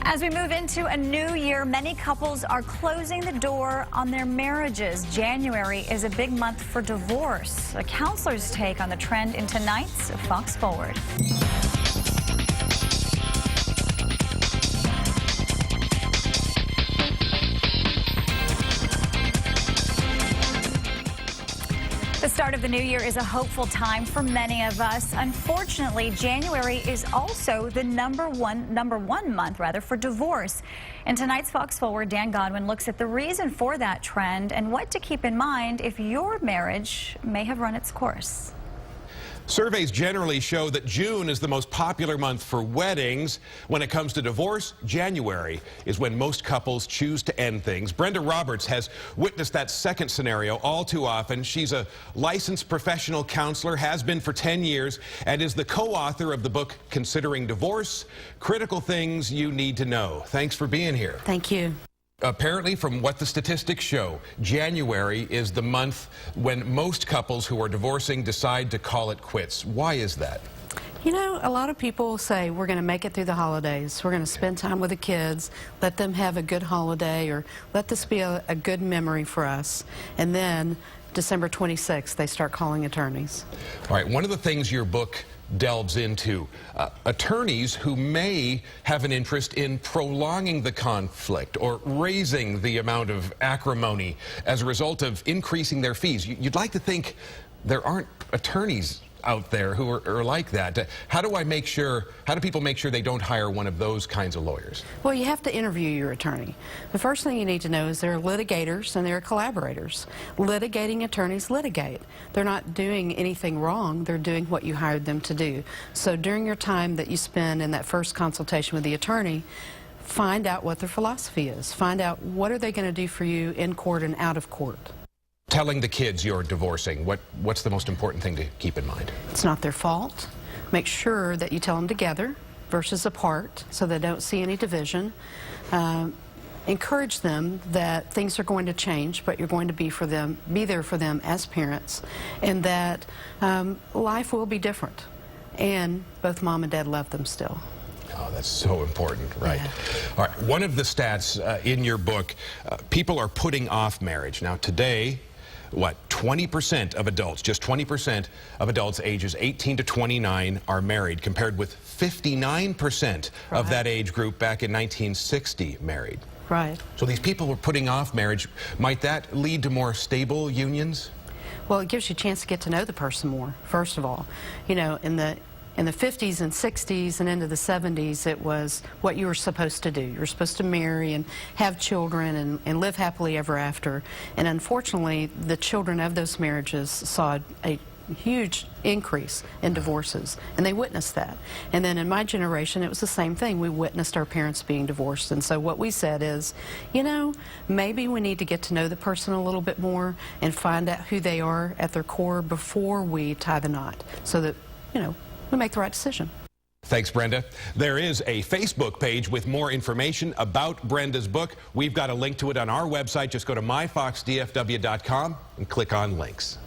As we move into a new year, many couples are closing the door on their marriages. January is a big month for divorce. A counselor's take on the trend in tonight's Fox Forward. The start of the new year is a hopeful time for many of us. Unfortunately, January is also the number one month for divorce. In tonight's Fox Forward, Dan Godwin looks at the reason for that trend and what to keep in mind if your marriage may have run its course. Surveys generally show that June is the most popular month for weddings. When it comes to divorce, January is when most couples choose to end things. Brenda Roberts has witnessed that second scenario all too often. She's a licensed professional counselor, has been for 10 years, and is the co-author of the book Considering Divorce: Critical Things You Need to Know. Thanks for being here. Thank you. Apparently, from what the statistics show, January is the month when most couples who are divorcing decide to call it quits. Why is that? You know, a lot of people say we're going to make it through the holidays. We're going to spend time with the kids, let them have a good holiday, or let this be a good memory for us. And then December 26th, they start calling attorneys. All right, one of the things your book delves into, attorneys who may have an interest in prolonging the conflict or raising the amount of acrimony as a result of increasing their fees. You'd like to think there aren't attorneys out there who are like that. How do people make sure they don't hire one of those kinds of lawyers? Well, you have to interview your attorney. The first thing you need to know is there are litigators and there are collaborators. Litigating attorneys litigate. They're not doing anything wrong. They're doing what you hired them to do. So during your time that you spend in that first consultation with the attorney, find out what their philosophy is. Find out what are they going to do for you in court and out of court. Telling the kids you're divorcing, what's the most important thing to keep in mind? It's not their fault. Make sure that you tell them together versus apart so they don't see any division. Encourage them that things are going to change, but you're going to be there for them as parents, and that life will be different. And both mom and dad love them still. Oh, that's so important, right? Yeah. All right, one of the stats in your book, people are putting off marriage. Now today, 20% of adults, just 20% of adults ages 18 to 29 are married, compared with 59% of that age group back in 1960 married. Right. So these people were putting off marriage. Might that lead to more stable unions? Well, it gives you a chance to get to know the person more, first of all. You know, in the 50s and 60s and into the 70s, it was what you were supposed to do. You were supposed to marry and have children and live happily ever after. And unfortunately, the children of those marriages saw a huge increase in divorces, and they witnessed that. And then in my generation, it was the same thing. We witnessed our parents being divorced. And so what we said is, you know, maybe we need to get to know the person a little bit more and find out who they are at their core before we tie the knot, so that, you know, we make the right decision. Thanks, Brenda. There is a Facebook page with more information about Brenda's book. We've got a link to it on our website. Just go to myfoxdfw.com and click on links.